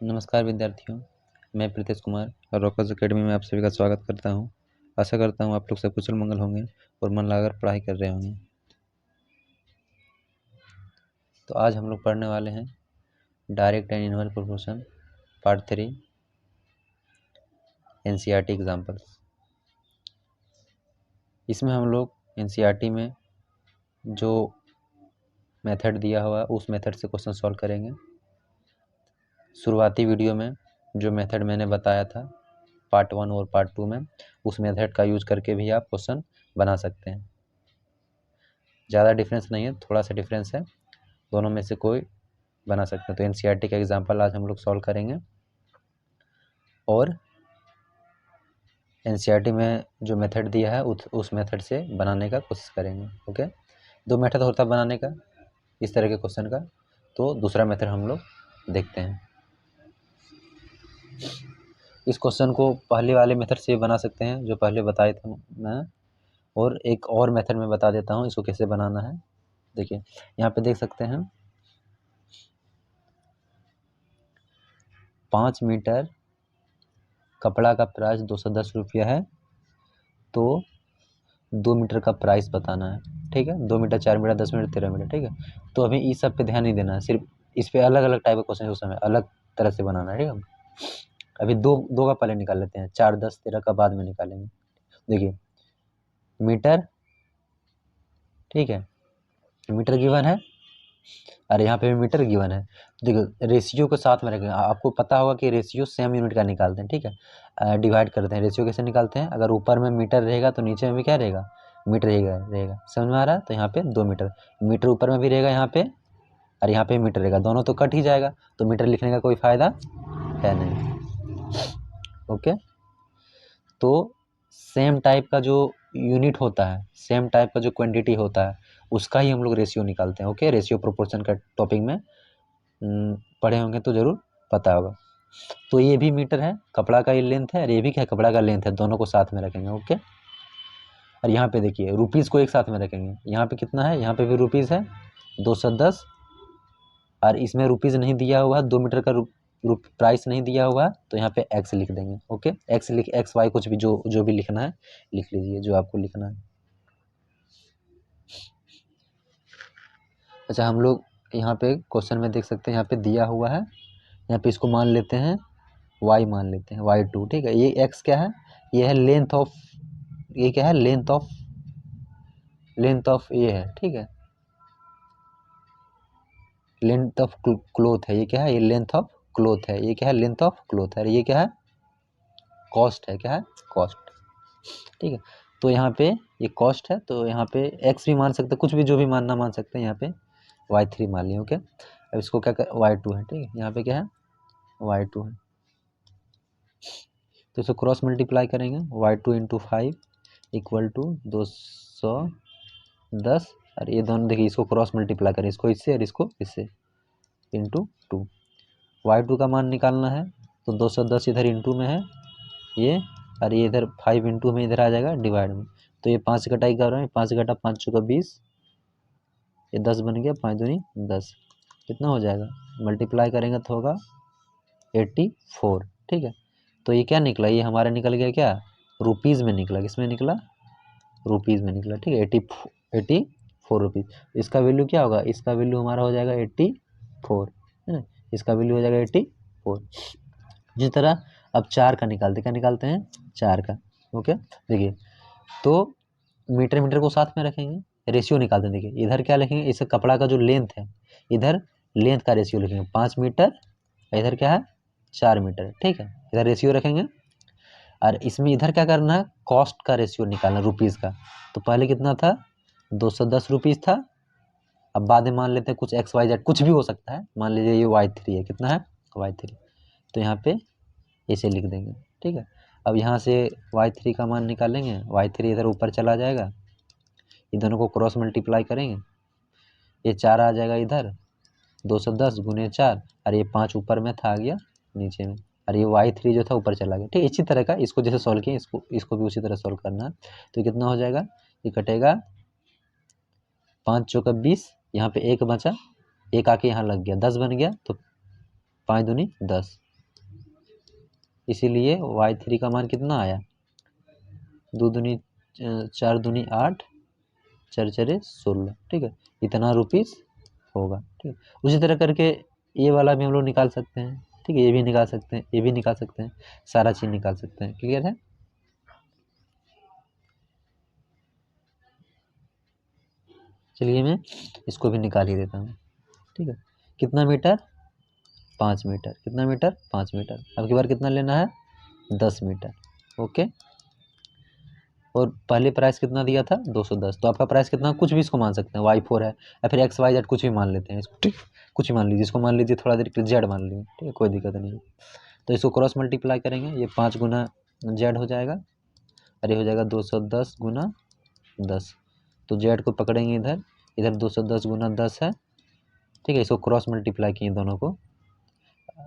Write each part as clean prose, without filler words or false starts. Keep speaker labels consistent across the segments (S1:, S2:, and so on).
S1: नमस्कार विद्यार्थियों, मैं प्रीतेश कुमार और रॉकर्स अकेडमी में आप सभी का स्वागत करता हूं। आशा करता हूं आप लोग सब कुशल मंगल होंगे और मन लगाकर पढ़ाई कर रहे होंगे। तो आज हम लोग पढ़ने वाले हैं direct and inverse proportion part 3 NCERT examples. इसमें हम लोग एनसीईआरटी में जो मेथड दिया हुआ है उस मेथड से क्वेश्चन सॉल्व करेंगे। शुरुआती वीडियो में जो मेथड मैंने बताया था पार्ट 1 और पार्ट 2 में, उस मेथड का यूज करके भी आप क्वेश्चन बना सकते हैं। ज़्यादा डिफरेंस नहीं है, थोड़ा सा डिफरेंस है, दोनों में से कोई बना सकते हैं। तो एनसीईआरटी का एग्जाम्पल आज हम लोग सॉल्व करेंगे और एनसीईआरटी में जो मेथड दिया है उस मेथड से बनाने का कोशिश करेंगे। ओके, दो मेथड होता है बनाने का इस तरह के क्वेश्चन का, तो दूसरा मेथड हम लोग देखते हैं। इस क्वेश्चन को पहले वाले मेथड से बना सकते हैं जो पहले बताए थे मैं, और एक और मेथड में बता देता हूँ इसको कैसे बनाना है। देखिए यहाँ पे देख सकते हैं 5 मीटर कपड़ा का प्राइस 210 रुपया है, तो 2 मीटर का प्राइस बताना है। ठीक है, 2 मीटर, 4 मीटर, 10 मीटर, 13 मीटर। ठीक है, तो अभी इस सब पे ध्यान नहीं देना है, सिर्फ इस पे अलग अलग टाइप का क्वेश्चन उस समय अलग तरह से बनाना है। ठीक है, अभी दो दो का पहले निकाल लेते हैं, 4, 10, 13 का बाद में निकालेंगे। देखिए मीटर, ठीक है, मीटर गिवन है और यहाँ पे भी मीटर गिवन है। देखो रेशियो को साथ में रखेंगे, आपको पता होगा कि रेशियो सेम यूनिट का निकालते हैं। ठीक है, डिवाइड करते हैं। रेशियो कैसे निकालते हैं, अगर ऊपर में मीटर रहेगा तो नीचे में भी क्या रहेगा, मीटर रहेगा। समझ में आ रहा है? तो यहाँ पे 2 मीटर, मीटर ऊपर में भी रहेगा यहाँ पे और यहाँ पे मीटर रहेगा, दोनों तो कट ही जाएगा, तो मीटर लिखने का कोई फायदा है नहीं। ओके, तो सेम टाइप का जो यूनिट होता है, सेम टाइप का जो क्वांटिटी होता है, उसका ही हम लोग रेशियो निकालते हैं। ओके, रेशियो प्रोपोर्शन का टॉपिक में पढ़े होंगे तो जरूर पता होगा। तो ये भी मीटर है, कपड़ा का ये लेंथ है और ये भी क्या कपड़ा का लेंथ है, दोनों को साथ में रखेंगे। ओके, और यहाँ पे देखिए रुपीज़ को एक साथ में रखेंगे। यहाँ पे कितना है, यहाँ पे भी रुपीज़ है 210, और इसमें रुपीज़ नहीं दिया हुआ है, 2 मीटर का प्राइस नहीं दिया हुआ है, तो यहाँ पे एक्स लिख देंगे। ओके, एक्स वाई कुछ भी जो भी लिखना है लिख लीजिए, जो आपको लिखना है। अच्छा, हम लोग यहाँ पे क्वेश्चन में देख सकते हैं, यहाँ पे दिया हुआ है, यहाँ पे इसको मान लेते हैं y, मान लेते हैं y2। ठीक है, ये x क्या है, ये है लेंथ ऑफ, ये क्या है लेंथ ऑफ ये है। ठीक है, लेंथ ऑफ क्लोथ है, ये क्या है, ये लेंथ ऑफ क्लोथ है, ये क्या है लेंथ ऑफ क्लोथ है, ये क्या है कॉस्ट है, क्या है कॉस्ट। ठीक है, तो यहाँ पे ये कॉस्ट है, तो यहाँ पे x भी मान सकते हैं, कुछ भी जो भी मानना मान सकते हैं। यहाँ पे y3 मान लिया। ओके, अब इसको क्या कर, y2 है। ठीक है, यहाँ पे क्या है y2 है, तो इसको क्रॉस मल्टीप्लाई करेंगे, y2 इंटू 5 इक्वल टू 210, और ये दोनों देखिए इसको क्रॉस मल्टीप्लाई करें, इसको इससे और इसको इससे, इंटू 2। y2 का मान निकालना है, तो 210 इधर इंटू में है ये, और ये इधर 5 इंटू में इधर आ जाएगा डिवाइड में। तो ये 5 कटाई कर रहे हैं, 5 घटा 5 चौका 20, ये 10 बन गया, 5 दूनी 10, कितना हो जाएगा, मल्टीप्लाई करेंगे तो होगा 84। ठीक है, तो ये क्या निकला, ये हमारा निकल गया क्या, रुपीज़ में निकला। किसमें निकला, रुपीज़ में निकला। ठीक है, 84 रुपीज़। इसका वैल्यू क्या होगा, इसका वैल्यू हमारा हो जाएगा 84, है ना, इसका वैल्यू हो जाएगा 84। जिस तरह अब 4 का निकालते, क्या निकालते हैं 4 का। ओके, देखिए तो मीटर को साथ में रखेंगे, रेशियो निकालते हैं। देखिए इधर क्या लिखेंगे, इस कपड़ा का जो लेंथ है, इधर लेंथ का रेशियो लिखेंगे 5 मीटर, इधर क्या है 4 मीटर। ठीक है, इधर रेशियो रखेंगे, और इसमें इधर क्या करना है, कॉस्ट का रेशियो निकालना, रुपीज़ का। तो पहले कितना था, 210 रुपीज़ था, अब बाद में मान लेते हैं कुछ XYZ कुछ भी हो सकता है, मान लीजिए ये y3 है, कितना है y3, तो यहाँ पे ऐसे लिख देंगे। ठीक है, अब यहाँ से y3 का मान निकालेंगे, y3 इधर ऊपर चला जाएगा, इन दोनों को क्रॉस मल्टीप्लाई करेंगे, ये 4 आ जाएगा इधर, 210 गुने 4, और ये 5 ऊपर में था, आ गया नीचे में, और ये y3 जो था ऊपर चला गया। ठीक है, इसी तरह का इसको जैसे सॉल्व किए इसको भी उसी तरह सॉल्व करना है। तो कितना हो जाएगा, ये कटेगा 5 चौका 20, यहाँ पे एक बचा, एक आके यहाँ लग गया, 10 बन गया, तो 5 दूनी 10, इसीलिए y3 का मान कितना आया, 2 दूनी 4 दूनी 8, 4 चरे 16, ठीक है, इतना रुपीस होगा। ठीक है, उसी तरह करके ये वाला भी हम लोग निकाल सकते हैं। ठीक है, ये भी निकाल सकते हैं, ये भी निकाल सकते हैं, सारा चीज़ निकाल सकते हैं। क्लियर है? चलिए मैं इसको भी निकाल ही देता हूँ। ठीक है, कितना मीटर, 5 मीटर, कितना मीटर, 5 मीटर। अब की बार कितना लेना है, 10 मीटर। ओके, और पहले प्राइस कितना दिया था, 210। तो आपका प्राइस कितना, कुछ भी इसको मान सकते हैं, y4 है या फिर XYZ कुछ भी मान लेते हैं इसको। ठीक, कुछ ही मान लीजिए, इसको मान लीजिए, थोड़ा देर के लिए Z मान लीजिए। ठीक है, कोई दिक्कत नहीं है। तो इसको क्रॉस मल्टीप्लाई करेंगे, ये 5 गुना Z हो जाएगा, अरे हो जाएगा 210 गुना 10। तो Z को पकड़ेंगे इधर, इधर 210 गुना 10 है। ठीक है, इसको क्रॉस मल्टीप्लाई किए दोनों को,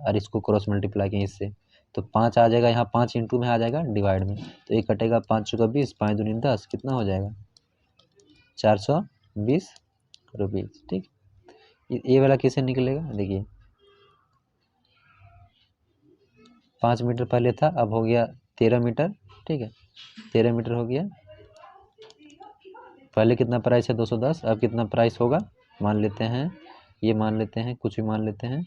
S1: और इसको क्रॉस मल्टीप्लाई किए इससे, तो 5 आ जाएगा, यहाँ 5 इंटू में आ जाएगा डिवाइड में, तो ये कटेगा 5 चौका 20, 5 दूनी 10, कितना हो जाएगा, 420 रुपीज़। ठीक, ये वाला कैसे निकलेगा, देखिए 5 मीटर पहले था, अब हो गया 13 मीटर। ठीक है, 13 मीटर हो गया। पहले कितना प्राइस है, 210, अब कितना प्राइस होगा, मान लेते हैं, ये मान लेते हैं, कुछ भी मान लेते हैं,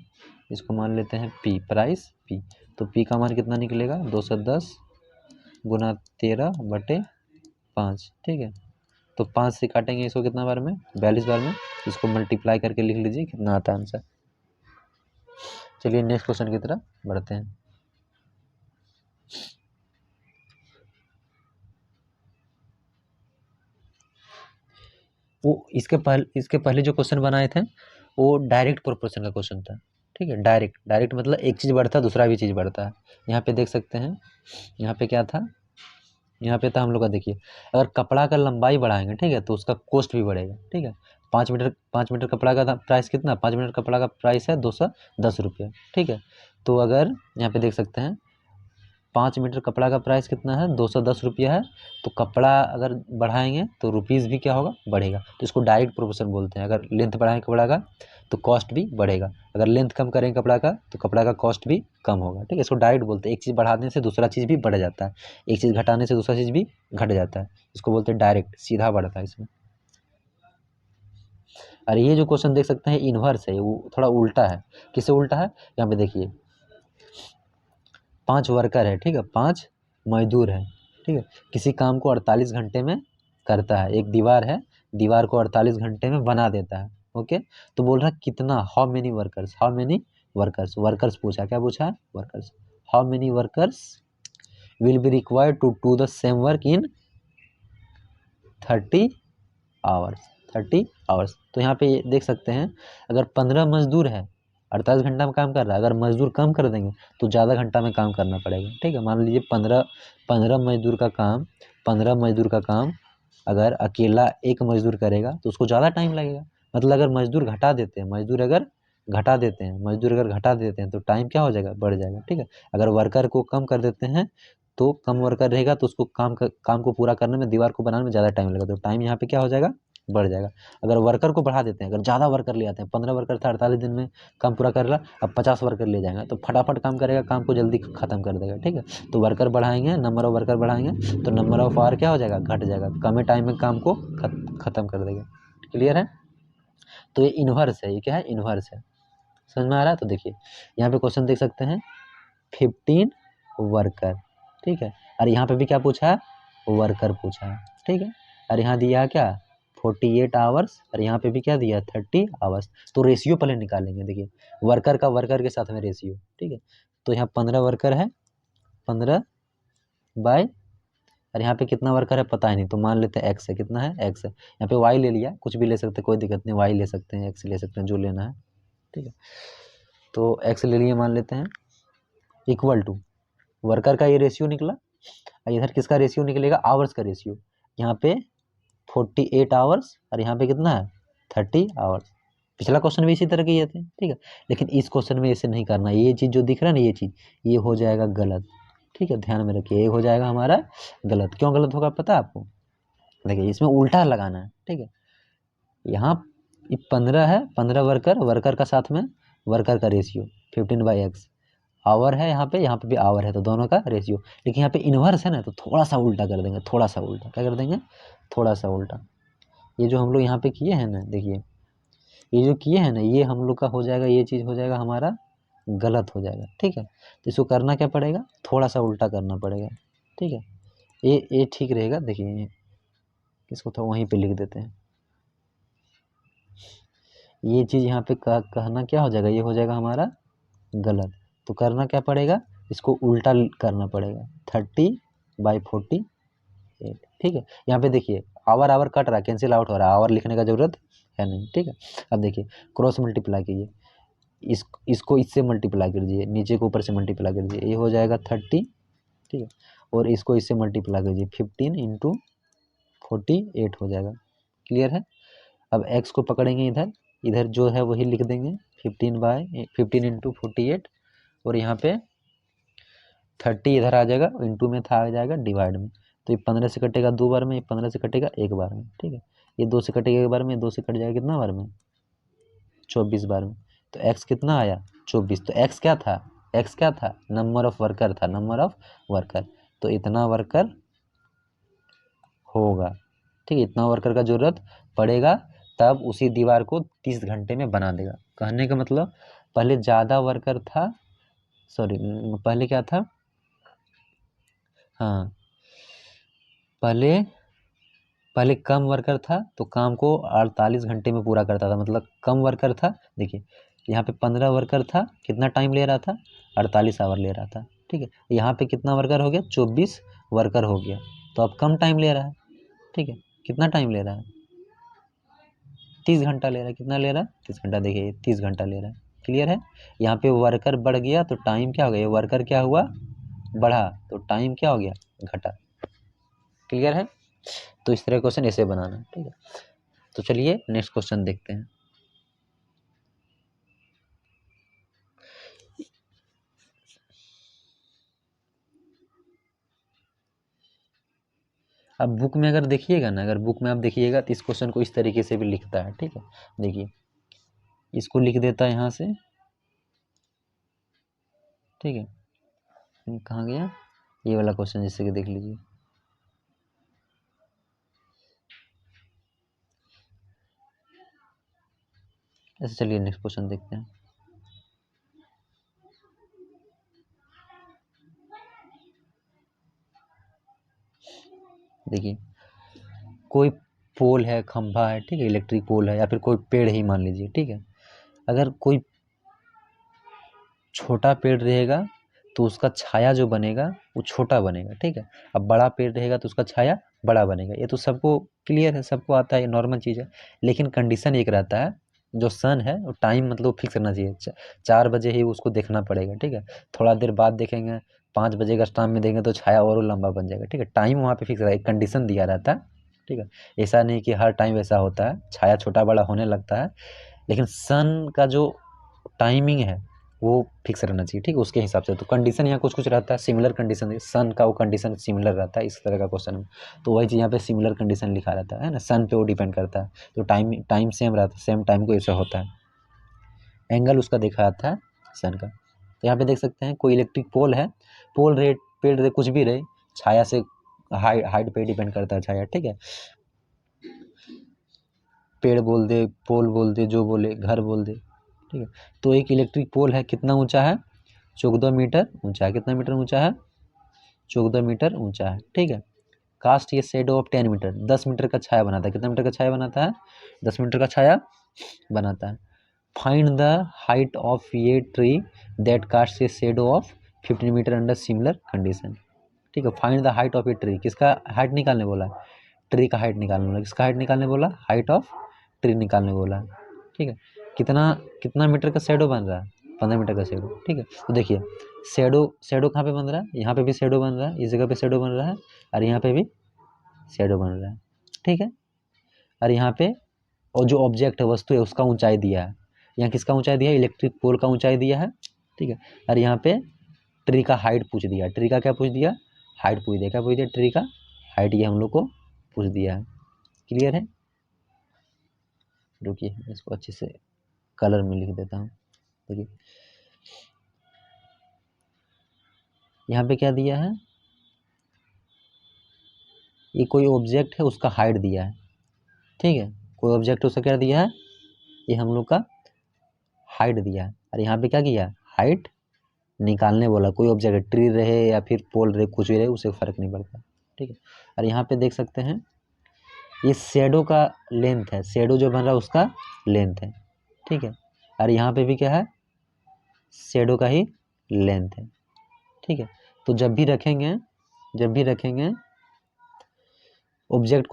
S1: इसको मान लेते हैं P, प्राइस P। तो P का मान कितना निकलेगा, 210 गुना 13/5। ठीक है, तो 5 से काटेंगे इसको कितना बार में, 42 बार में। इसको मल्टीप्लाई करके लिख लीजिए कितना आता है आंसर। चलिए नेक्स्ट क्वेश्चन की तरफ बढ़ते हैं। वो इसके पहले जो क्वेश्चन बनाए थे वो डायरेक्ट प्रोपोर्शन का क्वेश्चन था। ठीक है, डायरेक्ट मतलब एक चीज़ बढ़ता है दूसरा भी चीज़ बढ़ता है। यहाँ पे देख सकते हैं, यहाँ पे क्या था, यहाँ पे था हम लोग का, देखिए अगर कपड़ा का लंबाई बढ़ाएंगे, ठीक है, तो उसका कॉस्ट भी बढ़ेगा। ठीक है, 5 मीटर कपड़ा का प्राइस कितना, 5 मीटर कपड़ा का प्राइस है 210 रुपये। ठीक है, तो अगर यहाँ पे देख सकते हैं 5 मीटर कपड़ा का प्राइस कितना है, 210 रुपया है, तो कपड़ा अगर बढ़ाएंगे तो रुपीज़ भी क्या होगा, बढ़ेगा। तो इसको डायरेक्ट प्रोपोर्शन बोलते हैं। अगर लेंथ बढ़ाएंगे कपड़ा का तो कॉस्ट भी बढ़ेगा, अगर लेंथ कम करेंगे कपड़ा का तो कपड़ा का कॉस्ट भी कम होगा। ठीक है, इसको डायरेक्ट बोलते हैं। एक चीज़ बढ़ाने से दूसरा चीज़ भी बढ़ जाता है, एक चीज़ घटाने से दूसरा चीज़ भी घट जाता है, इसको बोलते हैं डायरेक्ट, सीधा बढ़ता है इसमें। और ये जो क्वेश्चन देख सकते हैं इन्वर्स है, वो थोड़ा उल्टा है। किससे उल्टा है, यहाँ पे देखिए 5 वर्कर है, ठीक है, 5 मजदूर है। ठीक है, किसी काम को 48 घंटे में करता है। एक दीवार है, दीवार को 48 घंटे में बना देता है। ओके, तो बोल रहा है कितना, how many workers, how many workers, workers पूछा, क्या पूछा है, workers. How many workers will be required to do the same work in 30 hours, 30 hours. तो यहाँ पे देख सकते हैं अगर 15 मजदूर है, 48 घंटा में काम कर रहा है, अगर मजदूर कम कर देंगे तो ज़्यादा घंटा में काम करना पड़ेगा। ठीक है, मान लीजिए 15 मजदूर का काम, 15 मजदूर का काम अगर अकेला एक मजदूर करेगा तो उसको ज़्यादा टाइम लगेगा। मतलब अगर मजदूर घटा देते हैं, मजदूर अगर घटा देते हैं तो टाइम क्या हो जाएगा, बढ़ जाएगा। ठीक है, अगर वर्कर को कम कर देते हैं तो कम वर्कर रहेगा तो उसको काम को पूरा करने में, दीवार को बनाने में ज़्यादा टाइम लगेगा, तो टाइम यहाँ पे क्या हो जाएगा, बढ़ जाएगा। अगर वर्कर को बढ़ा देते हैं, अगर ज़्यादा वर्कर ले आते हैं, 15 वर्कर था 48 दिन में काम पूरा कर रहा, अब 50 वर्कर ले जाएंगे तो फटाफट काम करेगा, काम को जल्दी ख़त्म कर देगा। ठीक है, तो वर्कर बढ़ाएंगे, नंबर ऑफ वर्कर बढ़ाएंगे तो नंबर ऑफ आवर क्या हो जाएगा, घट जाएगा, कम टाइम में काम को ख़त्म कर देगा। क्लियर है? तो ये इन्वर्स है, ये क्या है, इन्वर्स है। समझ में आ रहा है? तो देखिए यहाँ पे क्वेश्चन देख सकते हैं 15 वर्कर। ठीक है, और यहाँ पे भी क्या पूछा है, वर्कर पूछा है। ठीक है, और यहाँ दिया है क्या, 48 आवर्स, और यहाँ पे भी क्या दिया, 30 आवर्स। तो रेशियो पहले निकालेंगे। देखिए वर्कर का वर्कर के साथ में रेशियो। ठीक है, तो यहाँ 15 वर्कर है, 15 बाय, और यहाँ पे कितना वर्कर है पता ही नहीं, तो मान लेते हैं एक्स है, कितना है, एक्स है। यहाँ पे वाई ले लिया, कुछ भी ले सकते हैं, कोई दिक्कत नहीं, वाई ले सकते हैं, एक्स ले सकते हैं, जो लेना है। ठीक है, तो एक्स ले लिए, मान लेते हैं, इक्वल टू वर्कर का ये रेशियो निकला, और इधर किसका रेशियो निकलेगा, आवर्स का रेशियो। यहाँ पे 48 आवर्स, और यहाँ पे कितना है, 30 आवर्स। पिछला क्वेश्चन भी इसी तरह के ये थे। ठीक है, लेकिन इस क्वेश्चन में ऐसे नहीं करना, ये चीज़ जो दिख रहा है ना, ये चीज़, ये हो जाएगा गलत। ठीक है, ध्यान में रखिए, ये हो जाएगा हमारा गलत। क्यों गलत होगा पता है आपको, देखिए इसमें उल्टा लगाना है। ठीक है, यहाँ 15 है, 15 वर्कर, वर्कर का साथ में वर्कर का रेशियो 15/x, आवर है यहाँ पे भी आवर है, तो दोनों का रेशियो। लेकिन यहाँ पे इन्वर्स है ना, तो थोड़ा सा उल्टा कर देंगे, थोड़ा सा उल्टा। क्या कर देंगे? थोड़ा सा उल्टा। ये जो हम लोग यहाँ पे किए हैं ना, देखिए ये जो किए हैं ना, ये हम लोग का हो जाएगा, ये चीज़ हो जाएगा हमारा गलत हो जाएगा, ठीक है। तो इसको करना क्या पड़ेगा? थोड़ा सा उल्टा करना पड़ेगा, ठीक है। ये ठीक रहेगा। देखिए इसको तो वहीं पे लिख देते हैं। ये चीज़ यहाँ पे कहना क्या हो जाएगा? ये हो जाएगा हमारा गलत। तो करना क्या पड़ेगा? इसको उल्टा करना पड़ेगा, 30/48, ठीक है। यहाँ पे देखिए आवर आवर कट रहा है, कैंसिल आउट हो रहा है, आवर लिखने का जरूरत है नहीं, ठीक है। अब देखिए क्रॉस मल्टीप्लाई कीजिए, इसको इससे मल्टीप्लाई कीजिए, नीचे को ऊपर से मल्टीप्लाई कीजिए, ये हो जाएगा 30, ठीक है। और इसको इससे मल्टीप्लाई कीजिए, 15 × 48 हो जाएगा। क्लियर है? अब x को पकड़ेंगे इधर, इधर जो है वही लिख देंगे, 15 × 48, और यहाँ पे 30 इधर आ जाएगा, इंटू में था आ जाएगा डिवाइड में। तो ये 15 से कटेगा 2 बार में, ये 15 से कटेगा 1 बार में, ठीक है। ये 2 से कटेगा 1 बार में, 2 से कट जाएगा कितना बार में? 24 बार में। तो x कितना आया? 24। तो x क्या था? x क्या था? नंबर ऑफ वर्कर था, नंबर ऑफ वर्कर। तो इतना वर्कर होगा, ठीक है। इतना वर्कर का जरूरत पड़ेगा, तब उसी दीवार को 30 घंटे में बना देगा। कहने का मतलब पहले ज़्यादा वर्कर था, सॉरी पहले क्या था, हाँ पहले कम वर्कर था तो काम को 48 घंटे में पूरा करता था, मतलब कम वर्कर था। देखिए यहाँ पे 15 वर्कर था, कितना टाइम ले रहा था? 48 आवर ले रहा था, ठीक है। यहाँ पे कितना वर्कर हो गया? 24 वर्कर हो गया, तो अब कम टाइम ले रहा है, ठीक है। कितना टाइम ले रहा है? 30 घंटा ले रहा है। कितना ले रहा है? 30 घंटा। देखिए 30 घंटा ले रहा है। क्लियर है? यहाँ पे वर्कर बढ़ गया तो टाइम क्या हो गया? वर्कर क्या हुआ? बढ़ा, तो टाइम क्या हो गया? घटा। क्लियर है? तो इस तरह क्वेश्चन ऐसे बनाना, ठीक है। तो चलिए नेक्स्ट क्वेश्चन देखते हैं। अब बुक में अगर देखिएगा ना, अगर बुक में आप देखिएगा तो इस क्वेश्चन को इस तरीके से भी लिखता है, ठीक है। देखिए इसको लिख देता है यहाँ से, ठीक है। कहाँ गया ये वाला क्वेश्चन? जैसे कि देख लीजिए, ऐसे। चलिए नेक्स्ट क्वेश्चन देखते हैं। देखिए कोई पोल है, खंभा है, ठीक है, इलेक्ट्रिक पोल है, या फिर कोई पेड़ ही मान लीजिए, ठीक है। अगर कोई छोटा पेड़ रहेगा तो उसका छाया जो बनेगा वो छोटा बनेगा, ठीक है। अब बड़ा पेड़ रहेगा तो उसका छाया बड़ा बनेगा। ये तो सबको क्लियर है, सबको आता है, ये नॉर्मल चीज़ है। लेकिन कंडीशन एक रहता है, जो सन है वो टाइम मतलब फिक्स रहना चाहिए, 4 बजे ही उसको देखना पड़ेगा, ठीक है। थोड़ा देर बाद देखेंगे, 5 बजे का शाम में देखेंगे तो छाया और लंबा बन जाएगा, ठीक है। टाइम वहाँ पे फिक्स रहेगा, एक कंडीशन दिया रहता है, ठीक है। ऐसा नहीं कि हर टाइम ऐसा होता है, छाया छोटा बड़ा होने लगता है। लेकिन सन का जो टाइमिंग है वो फिक्स रहना चाहिए, ठीक है, उसके हिसाब से। तो कंडीशन यहाँ कुछ कुछ रहता है, सिमिलर कंडीशन, सन का वो कंडीशन सिमिलर रहता है, इस तरह का क्वेश्चन में। तो वही चीज़ यहाँ पे सिमिलर कंडीशन लिखा रहता है ना, सन पे वो डिपेंड करता है। तो टाइम टाइम सेम रहता है, सेम टाइम को ऐसा होता है, एंगल उसका देखा जाता है सन का। तो यहाँ पे देख सकते हैं कोई इलेक्ट्रिक पोल है, पोल रहे, पेड़ रहे, कुछ भी रहे, छाया से हाइट पे डिपेंड करता है छाया, ठीक है। पेड़ बोल दे, पोल बोल दे, जो बोले, घर बोल दे, ठीक है। तो एक इलेक्ट्रिक पोल है, कितना ऊंचा है? 14 मीटर ऊंचा है। कितना मीटर ऊंचा है? 14 मीटर ऊंचा है, ठीक है। कास्ट ये शेडो ऑफ 10 मीटर, 10 मीटर का छाया बनाता है। कितना मीटर का छाया बनाता है? 10 मीटर का छाया बनाता है। फाइंड द हाइट ऑफ ये tree that cast a shadow of 15 metre under similar condition, ठीक है। Find the height of a tree, किसका हाइट निकालने बोला है? ट्री का हाइट निकालने बोला। किसका हाइट निकालने बोला? हाइट ऑफ ट्री निकालने बोला है, ठीक है। कितना कितना मीटर का शेडो बन रहा है? 15 मीटर का शेडो, ठीक है। तो देखिए शेडो शेडो कहाँ पे बन रहा है? यहाँ पे भी शेडो बन रहा है, इस जगह पे शेडो बन रहा है, और यहाँ पे भी शेडो बन रहा है, ठीक है। और यहाँ पे और जो ऑब्जेक्ट है, वस्तु है, उसका ऊंचाई दिया है। यहाँ किसका ऊंचाई दिया है? इलेक्ट्रिक पोल का ऊंचाई दिया है, ठीक है। और यहाँ पे ट्री का हाइट पूछ दिया। ट्री का क्या पूछ दिया? हाइट पूछ दिया। क्या पूछ दिया? ट्री का हाइट, ये हम लोग को पूछ दिया है। क्लियर है? रुकिए इसको अच्छे से कलर में लिख देता हूँ। देखिए यहाँ पे क्या दिया है, ये कोई ऑब्जेक्ट है उसका हाइट दिया है, ठीक है, कोई ऑब्जेक्ट उसका क्या दिया है, ये हम लोग का हाइट दिया है। और यहाँ पे क्या किया, हाइट निकालने बोला, कोई ऑब्जेक्ट ट्री रहे या फिर पोल रहे, कुछ भी रहे, उससे फर्क नहीं पड़ता, ठीक है। और यहाँ पे देख सकते हैं ये शेडो का लेंथ है, शेडो जो बन रहा है उसका लेंथ है, ठीक है। और यहाँ पे भी क्या है, शेडो का ही लेंथ है, ठीक है। तो जब भी रखेंगे ऑब्जेक्ट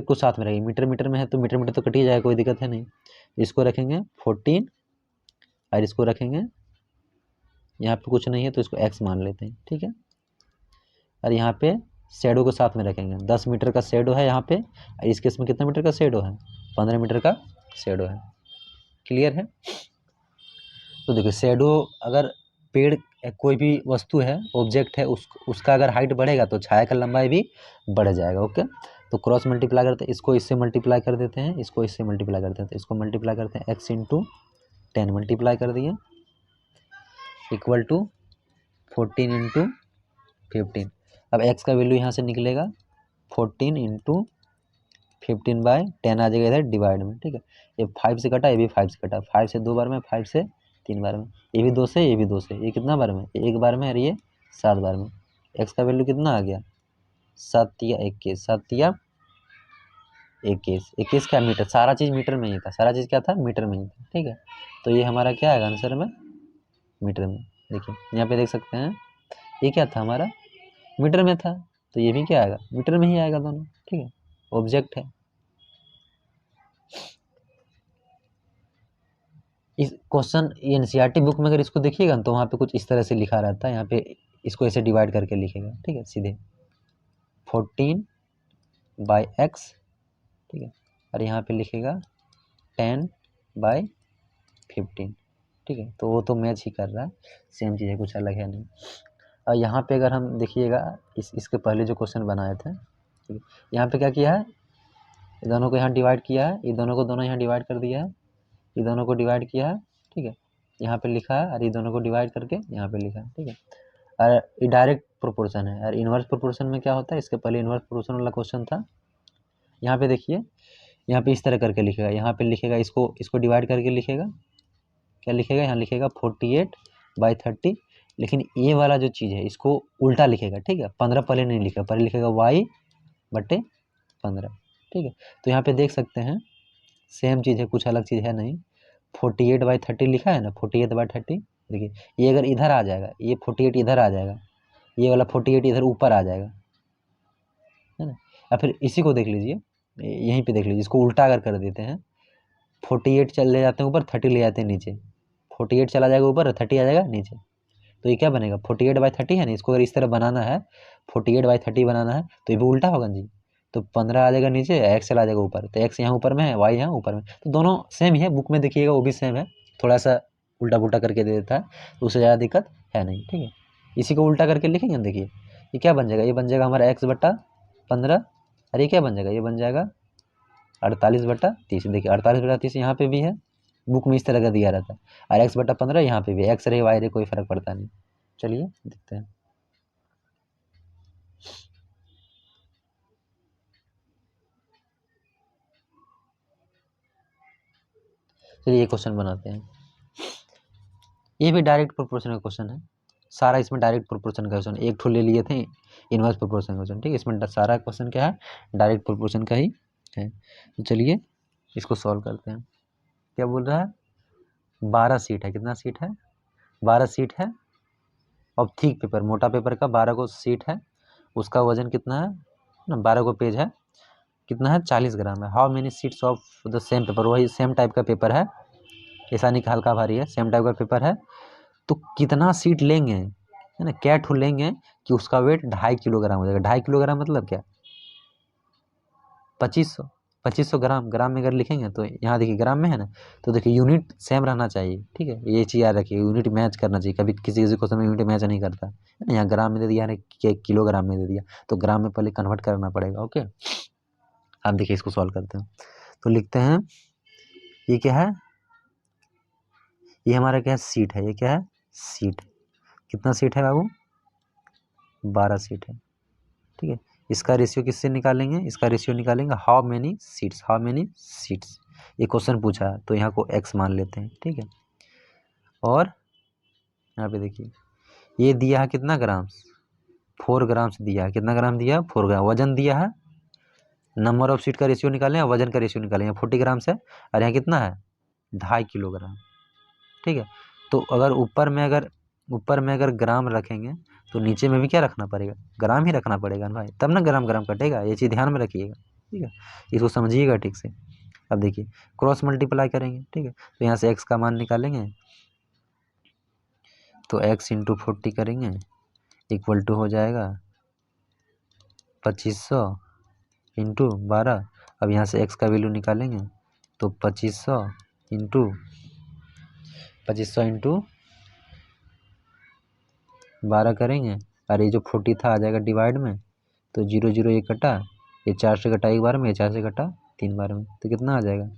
S1: को साथ में रखेंगे, मीटर मीटर में है तो मीटर मीटर तो कट ही जाएगा, कोई दिक्कत है नहीं। इसको रखेंगे 14 और इसको रखेंगे, यहाँ पे कुछ नहीं है तो इसको x मान लेते हैं, ठीक है। और यहाँ पे शेडो को साथ में रखेंगे, 10 मीटर का शेडो है यहाँ पे, और इस केस में कितना मीटर का शेडो है, 15 मीटर का शेडो है, क्लियर है। तो देखिए शेडो, अगर पेड़ कोई भी वस्तु है, ऑब्जेक्ट है, उसका अगर हाइट बढ़ेगा तो छाया का लंबाई भी बढ़ जाएगा, ओके। तो क्रॉस मल्टीप्लाई करते हैं, इसको इससे मल्टीप्लाई कर देते हैं, इसको इससे मल्टीप्लाई करते हैं, तो इसको मल्टीप्लाई करते हैं, x इंटू 10 मल्टीप्लाई कर दिए इक्वल टू 14 इंटू 15। अब x का वैल्यू यहाँ से निकलेगा 14 इंटू 15/10 आ जाएगा इधर डिवाइड में, ठीक है। ये 5 से कटा, ये भी 5 से कटा, 5 से 2 बार में, 5 से 3 बार में, ये भी 2 से, ये भी 2 से, ये कितना बार में, ये 1 बार में, और ये 7 बार में। x का वैल्यू कितना आ गया, 7 या 21, 7 या 21, 21 क्या मीटर, सारा चीज़ मीटर में ही था, सारा चीज़ क्या था, मीटर में ही था, ठीक है। तो ये हमारा क्या आएगा आंसर में, मीटर में। देखिए यहाँ पे देख सकते हैं ये क्या था हमारा, मीटर में था, तो ये भी क्या आएगा, मीटर में ही आएगा दोनों, ठीक है, ऑब्जेक्ट है। इस क्वेश्चन एनसीईआरटी बुक में अगर इसको देखिएगा तो वहाँ पे कुछ इस तरह से लिखा रहता है, यहाँ पे इसको ऐसे डिवाइड करके लिखेगा, ठीक है, सीधे 14/x, ठीक है, और यहाँ पे लिखेगा 10/15, ठीक है। तो वो तो मैच ही कर रहा है, सेम चीज़ है, कुछ अलग है नहीं। और यहाँ पे अगर हम देखिएगा इसके पहले जो क्वेश्चन बनाए थे, ठीक है, यहाँ पे क्या किया है, ये दोनों को यहाँ डिवाइड किया है, ये दोनों को दोनों यहाँ डिवाइड कर दिया है, ये दोनों को डिवाइड किया है, ठीक है, यहाँ पे लिखा है, और ये दोनों को डिवाइड करके यहाँ पे लिखा है, ठीक है। और ये डायरेक्ट प्रोपोर्शन है, और इन्वर्स प्रोपोर्शन में क्या होता है, इसके पहले इन्वर्स प्रोपोर्शन वाला क्वेश्चन था। यहाँ पे देखिए, यहाँ पे इस तरह करके लिखेगा, यहाँ पे लिखेगा, इसको डिवाइड करके लिखेगा, क्या लिखेगा, यहाँ लिखेगा 48/30, लेकिन ये वाला जो चीज़ है इसको उल्टा लिखेगा, ठीक है, 15 पहले नहीं लिखेगा, पहले लिखेगा y/15, ठीक है। तो यहाँ पे देख सकते हैं सेम चीज़ है, कुछ अलग चीज़ है नहीं, 48/30 लिखा है ना, 48/30, देखिए ये अगर इधर आ जाएगा, ये 48 इधर आ जाएगा, ये वाला 48 इधर ऊपर आ जाएगा, है ना। या फिर इसी को देख लीजिए, यहीं पे देख लीजिए, इसको उल्टा अगर कर देते हैं, 48 चले जाते हैं ऊपर, 30 ले जाते हैं नीचे, 48 चला जाएगा ऊपर, 30 आ जाएगा नीचे, तो ये क्या बनेगा, 48/30 है ना, इसको अगर इस तरह बनाना है, 48/30 बनाना है, तो ये भी उल्टा होगा जी। तो 15 आ जाएगा नीचे, एक्स चला जाएगा ऊपर, तो एक्स यहाँ ऊपर में है, वाई यहाँ ऊपर में, तो दोनों सेम ही है, बुक में देखिएगा वो भी सेम है, थोड़ा सा उल्टा पुल्टा करके दे देता है, तो उससे ज़्यादा दिक्कत है नहीं, ठीक है। इसी को उल्टा करके लिखेंगे, देखिए ये क्या बन जाएगा, ये बन जाएगा हमारा x/15, और ये क्या बन जाएगा, ये बन जाएगा 48/30, देखिए 48/30 यहाँ पे भी है, बुक में इस तरह का दिया रहता है, और x/15 यहाँ पे भी, x रहे y रहे कोई फर्क पड़ता नहीं। चलिए देखते हैं, चलिए ये क्वेश्चन बनाते हैं, ये भी डायरेक्ट प्रोपोर्शन का क्वेश्चन है, सारा इसमें डायरेक्ट प्रोपोर्शन का क्वेश्चन, एक ठो ले लिए थे इनवर्स प्रोपोर्शन क्वेश्चन, ठीक है, इसमें सारा क्वेश्चन क्या है, डायरेक्ट प्रोपोर्शन का ही है। तो चलिए इसको सॉल्व करते हैं। क्या बोल रहा है, 12 सीट है, कितना सीट है, 12 सीट है, और थिक पेपर, मोटा पेपर का 12 को सीट है, उसका वजन कितना है ना, 12 को पेज है, कितना है, 40 ग्राम है। How many seats of the same paper, वही सेम टाइप का पेपर है, ऐसा नहीं कि हल्का भारी है, सेम टाइप का पेपर है, तो कितना सीट लेंगे, है ना, क्या ठो लेंगे कि उसका वेट 2.5 किलोग्राम हो जाएगा। 2.5 किलोग्राम मतलब क्या, 2500 ग्राम, ग्राम में अगर लिखेंगे तो यहाँ देखिए ग्राम में है ना, तो देखिए यूनिट सेम रहना चाहिए, ठीक है, ये चीज़ याद रखिए, यूनिट मैच करना चाहिए, कभी किसी किसी क्वेश्चन में यूनिट मैच नहीं करता है ना, यहाँ ग्राम में दे दिया है, किलोग्राम में दे दिया, तो ग्राम में पहले कन्वर्ट करना पड़ेगा, ओके। आप देखिए इसको सॉल्व करते हैं, तो लिखते हैं, ये क्या है, ये हमारा क्या है, सीट है, ये क्या है, सीट, कितना सीट है बाबू, 12 सीट है, ठीक है। इसका रेशियो किससे निकालेंगे, इसका रेशियो निकालेंगे how many seats, how many seats, ये क्वेश्चन पूछा है तो यहाँ को x मान लेते हैं, ठीक है। और यहाँ पे देखिए ये दिया है कितना ग्राम्स, 4 ग्राम्स दिया है, कितना ग्राम दिया है, 4 ग्राम। वजन दिया है, नंबर ऑफ सीट का रेशियो निकालें और वजन का रेशियो निकालें, 40 ग्राम्स है और यहाँ कितना है 2.5 किलोग्राम, ठीक है। तो अगर ऊपर में अगर ग्राम रखेंगे तो नीचे में भी क्या रखना पड़ेगा, ग्राम ही रखना पड़ेगा ना भाई, तब ना ग्राम ग्राम कटेगा, ये चीज़ ध्यान में रखिएगा, ठीक है, इसको समझिएगा ठीक से। अब देखिए क्रॉस मल्टीप्लाई करेंगे, ठीक है, तो यहाँ से x का मान निकालेंगे तो x इंटू 40 करेंगे इक्वल टू हो जाएगा 2500 इंटू 12। अब यहाँ से x का वैल्यू निकालेंगे तो 2500 इंटू 12 करेंगे, और ये जो 40 था आ जाएगा डिवाइड में, तो 0 0 ये कटा, ये 4 से कटा एक बार में, ये 4 से कटा 3 बार में, तो कितना आ जाएगा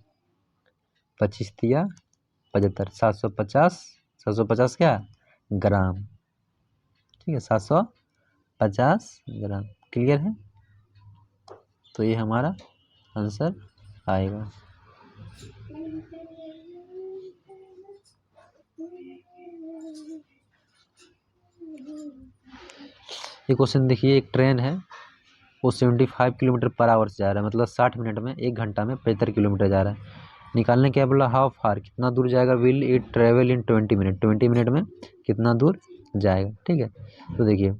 S1: 25 तिया 75, 750, 750 क्या ग्राम, ठीक है, 750 ग्राम। क्लियर है, तो ये हमारा आंसर आएगा। ये क्वेश्चन देखिए, एक ट्रेन है वो 75 किलोमीटर पर आवर से जा रहा है, मतलब 60 मिनट में, 1 घंटा में 75 किलोमीटर जा रहा है। निकालने क्या बोला, हाउ फार, कितना दूर जाएगा, will it travel in 20 minute, 20 minute में कितना दूर जाएगा, ठीक है। तो देखिए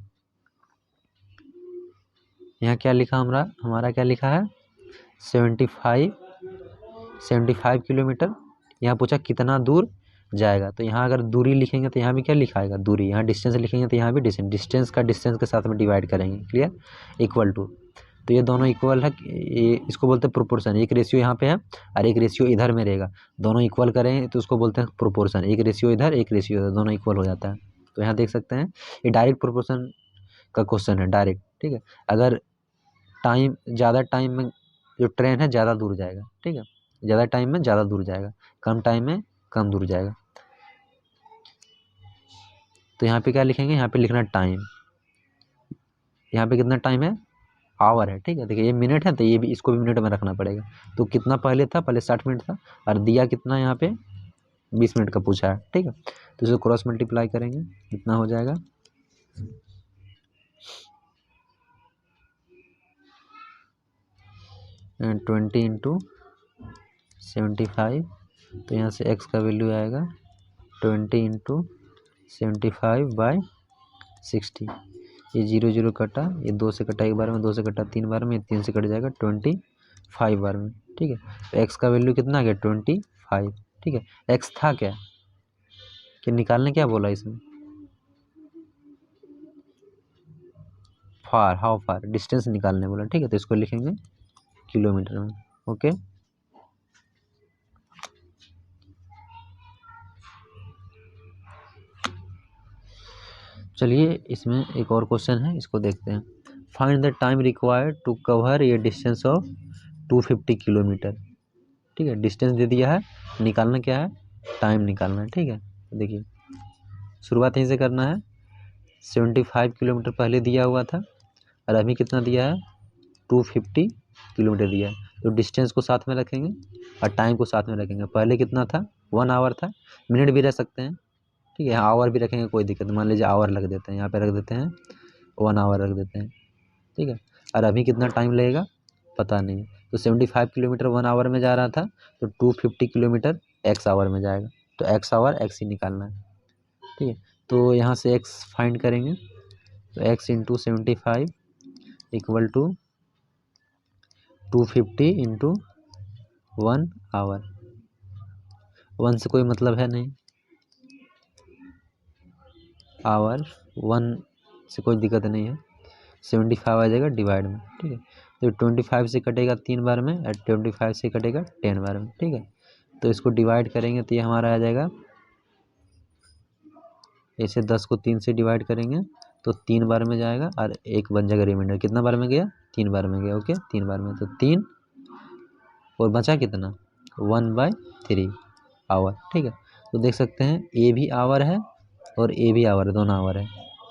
S1: यहाँ क्या लिखा, हमारा क्या लिखा है 75 किलोमीटर, यहाँ पूछा कितना दूर जाएगा, तो यहाँ अगर दूरी लिखेंगे तो यहाँ भी क्या लिखाएगा दूरी, यहाँ डिस्टेंस लिखेंगे तो यहाँ भी डिस्टेंस, डिस्टेंस का डिस्टेंस के साथ में डिवाइड करेंगे, क्लियर, इक्वल टू, तो ये दोनों इक्वल है, ये इसको बोलते हैं प्रोपोर्शन, एक रेशियो यहाँ पे है और एक रेशियो इधर में रहेगा, दोनों इक्वल करें तो उसको बोलते हैं प्रोपोर्शन, एक रेशियो इधर एक रेशियो इधर, दोनों इक्वल हो जाता है। तो यहाँ देख सकते हैं ये डायरेक्ट प्रोपोर्शन का क्वेश्चन है, डायरेक्ट, ठीक है। अगर टाइम ज़्यादा टाइम में जो ट्रेन है ज़्यादा दूर जाएगा, ठीक है, ज़्यादा टाइम में ज़्यादा दूर जाएगा, कम टाइम में कम दूर जाएगा। तो यहाँ पे क्या लिखेंगे, यहाँ पे लिखना टाइम, यहाँ पे कितना टाइम है आवर है, ठीक है। देखिए ये मिनट है तो ये भी, इसको भी मिनट में रखना पड़ेगा, तो कितना पहले था, पहले 60 मिनट था और दिया कितना यहाँ पे 20 मिनट का पूछा है, ठीक है। तो इसको क्रॉस मल्टीप्लाई करेंगे, कितना हो जाएगा 20 इंटू 75, तो यहाँ से x का वैल्यू आएगा 20 इंटू 75/60, ये 0 0 कटा, ये 2 से कटा एक बार में, 2 से कटा 3 बार में, 3 से कट जाएगा 25 बार में, ठीक है। तो x का वैल्यू कितना आ गया 25, ठीक है। x था क्या कि निकालने क्या बोला इसमें, फार, हाउ फार, डिस्टेंस निकालने बोला, ठीक है। तो इसको लिखेंगे किलोमीटर में, ओके। चलिए इसमें एक और क्वेश्चन है, इसको देखते हैं। Find the time required to cover ये डिस्टेंस ऑफ 250 किलोमीटर, ठीक है। डिस्टेंस दे दिया है, निकालना क्या है, टाइम निकालना है, ठीक है। देखिए शुरुआत यहीं से करना है, 75 किलोमीटर पहले दिया हुआ था और अभी कितना दिया है 250 किलोमीटर दिया है, तो डिस्टेंस को साथ में रखेंगे और टाइम को साथ में रखेंगे। पहले कितना था 1 आवर था, मिनट भी रह सकते हैं, ठीक है, यहाँ आवर भी रखेंगे कोई दिक्कत नहीं, मान लीजिए आवर रख देते हैं, यहाँ पे रख देते हैं 1 आवर रख देते हैं, ठीक है। और अभी कितना टाइम लगेगा पता नहीं, तो 75 किलोमीटर 1 आवर में जा रहा था, तो 250 किलोमीटर x आवर में जाएगा, तो x आवर x ही निकालना है, ठीक है। तो यहाँ से x फाइंड करेंगे, तो x into 75 equal to 250 into 1 hour, 1 से कोई मतलब है नहीं, आवर 1 से कोई दिक्कत नहीं है, 75 आ जाएगा डिवाइड में, ठीक है। तो 25 से कटेगा 3 बार में और 25 से कटेगा 10 बार में, ठीक है। तो इसको डिवाइड करेंगे तो ये हमारा आ जाएगा, ऐसे 10 को 3 से डिवाइड करेंगे तो 3 बार में जाएगा और एक बन जाएगा रिमाइंडर, कितना बार में गया 3 बार में गया, ओके 3 बार में, तो 3 और बचा कितना 1/3 आवर, ठीक है। तो देख सकते हैं ए भी आवर है और ए भी आवर है, दोनों आवर है,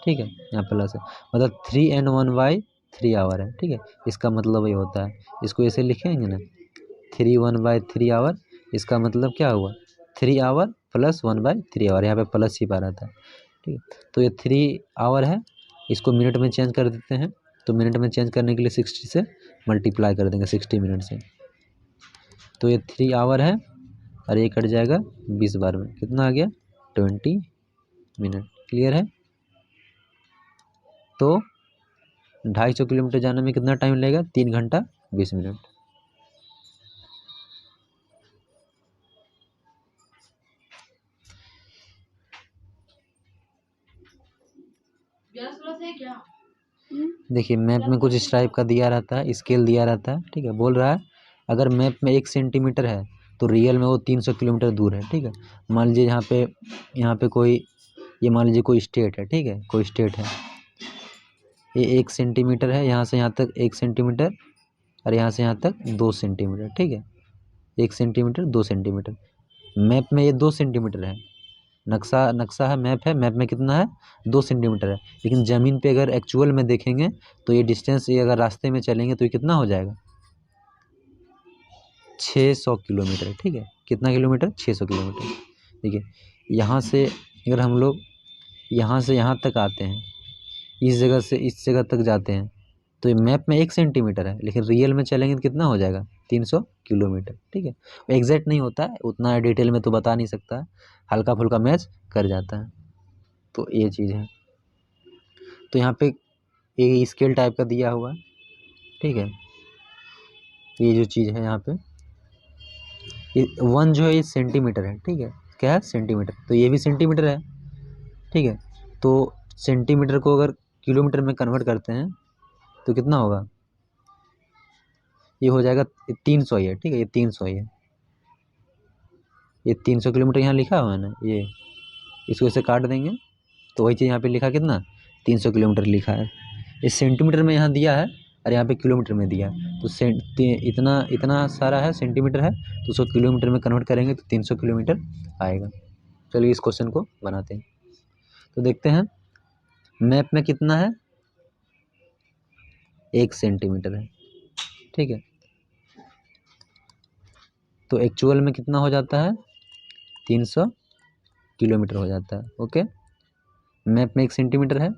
S1: ठीक है, यहाँ प्लस है, मतलब 3n1/3 आवर है। ठीक है, इसका मतलब ये होता है, इसको ऐसे लिखेंगे ना 3 1/3 आवर, इसका मतलब क्या हुआ 3 आवर प्लस 1/3 आवर, यहाँ पे प्लस ही पा रहा था। ठीक है, तो ये 3 आवर है, इसको मिनट में चेंज कर देते हैं, तो मिनट में चेंज करने के लिए 60 से मल्टीप्लाई कर देंगे 60 मिनट से, तो ये 3 आवर है और ये कट जाएगा 20 बार में, कितना आ गया 20 मिनट। क्लियर है, तो 250 किलोमीटर जाने में कितना टाइम लगेगा 3 घंटा 20 मिनट। देखिए मैप में कुछ इस टाइप का दिया रहता है, स्केल दिया रहता है। ठीक है, बोल रहा है अगर मैप में 1 सेंटीमीटर है तो रियल में वो 300 किलोमीटर दूर है। ठीक है, मान लीजिए यहाँ पे कोई, ये मान लीजिए कोई स्टेट है। ठीक है, कोई स्टेट है, ये 1 सेंटीमीटर है, यहाँ से यहाँ तक 1 सेंटीमीटर और यहाँ से यहाँ तक 2 सेंटीमीटर। ठीक है, 1 सेंटीमीटर 2 सेंटीमीटर, मैप में ये 2 सेंटीमीटर है, नक्शा है, मैप है, मैप में कितना है 2 सेंटीमीटर है, लेकिन ज़मीन पे अगर एक्चुअल में देखेंगे तो ये डिस्टेंस, ये अगर रास्ते में चलेंगे तो ये कितना हो जाएगा 600 किलोमीटर। ठीक है, कितना किलोमीटर 600 किलोमीटर। ठीक है, यहाँ से अगर हम लोग यहाँ से यहाँ तक आते हैं, इस जगह से इस जगह तक जाते हैं, तो ये मैप में 1 सेंटीमीटर है, लेकिन रियल में चलेंगे तो कितना हो जाएगा 300 किलोमीटर। ठीक है, एग्जैक्ट नहीं होता है, उतना डिटेल में तो बता नहीं सकता है, हल्का फुल्का मैच कर जाता है, तो ये चीज़ है। तो यहाँ पे ये स्केल टाइप का दिया हुआ है। ठीक है, ये जो चीज़ है यहाँ पे, ये 1 जो है ये सेंटीमीटर है। ठीक है, क्या है सेंटीमीटर, तो ये भी सेंटीमीटर है। ठीक है, तो सेंटीमीटर को अगर किलोमीटर में कन्वर्ट करते हैं तो कितना होगा, ये हो जाएगा 300 ही है। ठीक है, ये 300 ही है, ये 300 किलोमीटर यहाँ लिखा हुआ है ना, ये इसको इसे काट देंगे तो वही चीज़ यहाँ पे लिखा कितना 300 किलोमीटर लिखा है। ये सेंटीमीटर में यहाँ दिया है और यहाँ पे किलोमीटर में दिया है, तो इतना इतना सारा है सेंटीमीटर है, तो उसको किलोमीटर में कन्वर्ट करेंगे तो 300 किलोमीटर आएगा। चलिए इस क्वेश्चन को बनाते हैं, तो देखते हैं मैप में कितना है 1 सेंटीमीटर है। ठीक है, तो एक्चुअल में कितना हो जाता है 300 किलोमीटर हो जाता है। ओके, मैप में 1 सेंटीमीटर है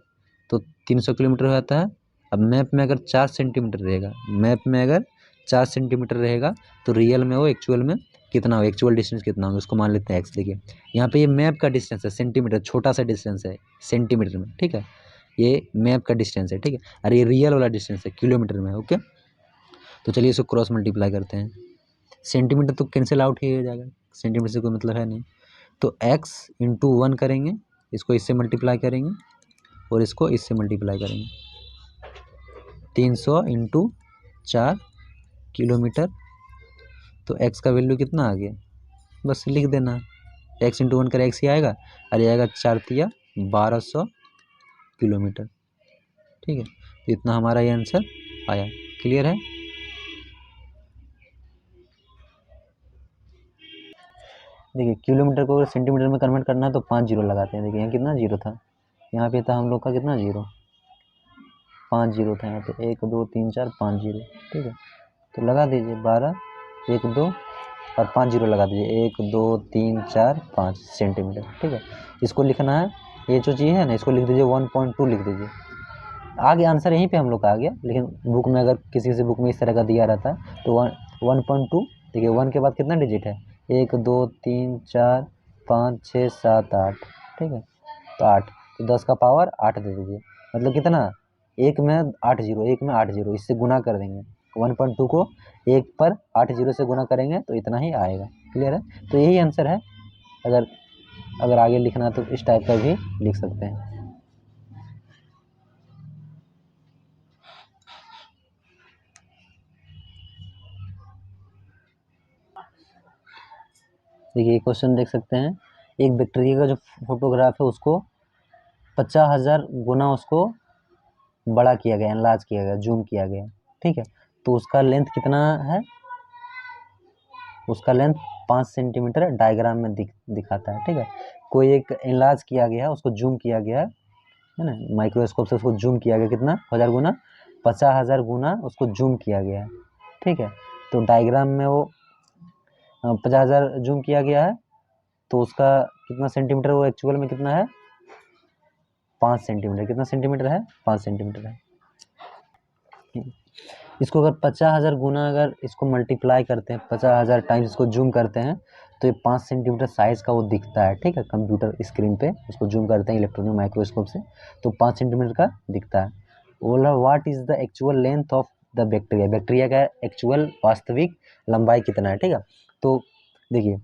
S1: तो 300 किलोमीटर हो जाता है। अब मैप में अगर 4 सेंटीमीटर रहेगा, मैप में अगर 4 सेंटीमीटर रहेगा तो रियल में वो एक्चुअल में कितना हो, एक्चुअल डिस्टेंस कितना होगा, उसको मान लेते हैं एक्स। देखिए यहाँ पे ये मैप का डिस्टेंस है, सेंटीमीटर छोटा सा डिस्टेंस है सेंटीमीटर में। ठीक है, ये मैप का डिस्टेंस है। ठीक है, और ये रियल वाला डिस्टेंस है किलोमीटर में। ओके, तो चलिए इसको क्रॉस मल्टीप्लाई करते हैं, सेंटीमीटर तो कैंसिल आउट ही हो जाएगा, सेंटीमीटर से कोई मतलब है नहीं, तो x इंटू 1 करेंगे, इसको इससे मल्टीप्लाई करेंगे और इसको इससे मल्टीप्लाई करेंगे, 300 इंटू 4 किलोमीटर, तो x का वैल्यू कितना आ गया, बस लिख देना, x इंटू 1 करे x ही आएगा, और ये आएगा 4 तिया 1200 किलोमीटर। ठीक है, तो इतना हमारा ये आंसर आया। क्लियर है, देखिए किलोमीटर को अगर सेंटीमीटर में कन्वर्ट करना है तो 5 जीरो लगाते हैं। देखिए यहाँ कितना जीरो था, यहाँ पे था हम लोग का कितना जीरो, 5 जीरो था यहाँ पे, 1 2 3 4 5 जीरो। ठीक है, तो लगा दीजिए 12 1 2 और 5 जीरो लगा दीजिए, 1 2 3 4 5 सेंटीमीटर। ठीक है, इसको लिखना है, ये जो चीज़ है ना इसको लिख दीजिए 1.2 लिख दीजिए, आगे आंसर यहीं पे हम लोग का आ गया, लेकिन बुक में अगर किसी किसी बुक में इस तरह का दिया रहता है तो 1.2। देखिए 1 के बाद कितना डिजिट है, 1 2 3 4 5 6 7 8। ठीक है, तो 8, तो 10 का पावर 8 दे दीजिए, मतलब कितना, एक में 8 जीरो, एक में 8 जीरो, इससे गुना कर देंगे, 1.2 को 1 पर 8 जीरो से गुना करेंगे तो इतना ही आएगा। क्लियर है, तो यही आंसर है। अगर आगे लिखना तो इस टाइप का भी लिख सकते हैं। देखिए क्वेश्चन देख सकते हैं, एक बैक्टीरिया का जो फोटोग्राफ है उसको 50,000 गुना उसको बड़ा किया गया, एनलार्ज किया गया, जूम किया गया। ठीक है, तो उसका लेंथ कितना है, उसका लेंथ 5 सेंटीमीटर डायग्राम में दिखाता है। ठीक है, कोई एक एनलार्ज किया गया है, उसको जूम किया गया है है ना, माइक्रोस्कोप से उसको जूम किया गया, कितना 1000 गुना, 50,000 गुना उसको जूम किया गया है, ठीक है। तो डायग्राम में वो 50,000 जूम किया गया है, तो उसका कितना सेंटीमीटर, वो एक्चुअल में कितना है 5 सेंटीमीटर, कितना सेंटीमीटर है 5 सेंटीमीटर है। इसको अगर 50,000 गुना अगर इसको मल्टीप्लाई करते हैं, 50,000 टाइम्स इसको जूम करते हैं, तो ये 5 सेंटीमीटर साइज का वो दिखता है, ठीक है। कंप्यूटर स्क्रीन पे उसको जूम करते हैं इलेक्ट्रॉनिक माइक्रोस्कोप से, तो 5 सेंटीमीटर का दिखता है। बोला what is the actual length of the bacteria, bacteria का एक्चुअल वास्तविक लंबाई कितना है, ठीक है। तो देखिए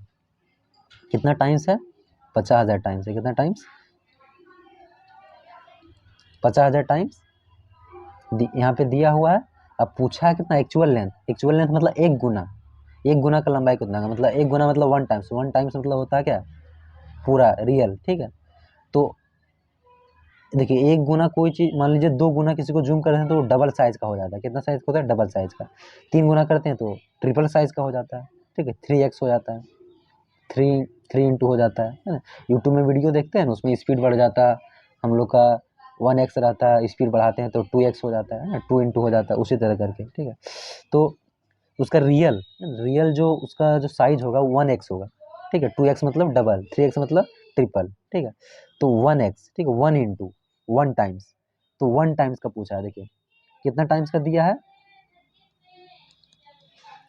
S1: कितना टाइम्स है, 50,000 टाइम्स है, कितना टाइम्स 50,000 टाइम्स यहाँ पे दिया हुआ है। अब पूछा है कितना एक्चुअल लेंथ, एक्चुअल लेंथ मतलब एक गुना, एक गुना का लंबाई कितना का, मतलब एक गुना मतलब 1 टाइम्स, 1 टाइम्स मतलब होता है क्या पूरा रियल, ठीक है। तो देखिए एक गुना कोई चीज़, मान लीजिए 2 गुना किसी को जूम करते हैं तो वो डबल साइज का हो जाता है, कितना साइज का होता है डबल साइज का। 3 गुना करते हैं तो ट्रिपल साइज का हो जाता है, ठीक है, 3x हो जाता है, 3 इंटू हो जाता है ना। यूट्यूब में वीडियो देखते हैं ना, उसमें स्पीड बढ़ जाता है, हम लोग का 1x रहता है, स्पीड बढ़ाते हैं तो 2x हो जाता है ना, 2 इंटू हो जाता है, उसी तरह करके, ठीक है। तो उसका रियल रियल जो उसका जो साइज होगा 1x होगा, ठीक है। 2x मतलब डबल, 3x मतलब ट्रिपल, ठीक है। तो 1x, ठीक है, 1 इंटू 1 टाइम्स, तो 1 टाइम्स का पूछा है। देखिए कितना टाइम्स का दिया है,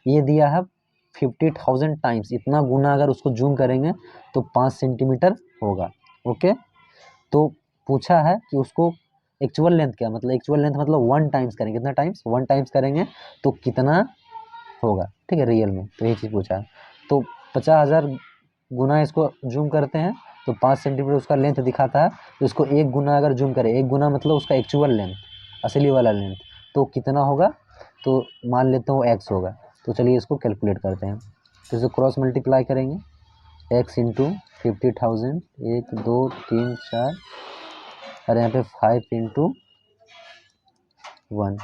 S1: ये दिया है 50,000 टाइम्स, इतना गुना अगर उसको जूम करेंगे तो 5 सेंटीमीटर होगा, ओके। तो पूछा है कि उसको एक्चुअल लेंथ क्या, मतलब एक्चुअल लेंथ मतलब 1 टाइम्स करेंगे, कितना टाइम्स 1 टाइम्स करेंगे तो कितना होगा, ठीक है, रियल में। तो ये चीज़ पूछा है। तो 50,000 गुना इसको जूम करते हैं तो 5 सेंटीमीटर उसका लेंथ दिखाता है। तो इसको एक गुना अगर जूम करें, एक गुना मतलब उसका एक्चुअल लेंथ, असली वाला लेंथ, तो कितना होगा, तो मान लेते हैं वो एक्स होगा। तो चलिए इसको कैलकुलेट करते हैं। तो इसे क्रॉस मल्टीप्लाई करेंगे, एक्स इंटू 50,000, 1 2 3 4, और यहाँ पे 5 इंटू 1,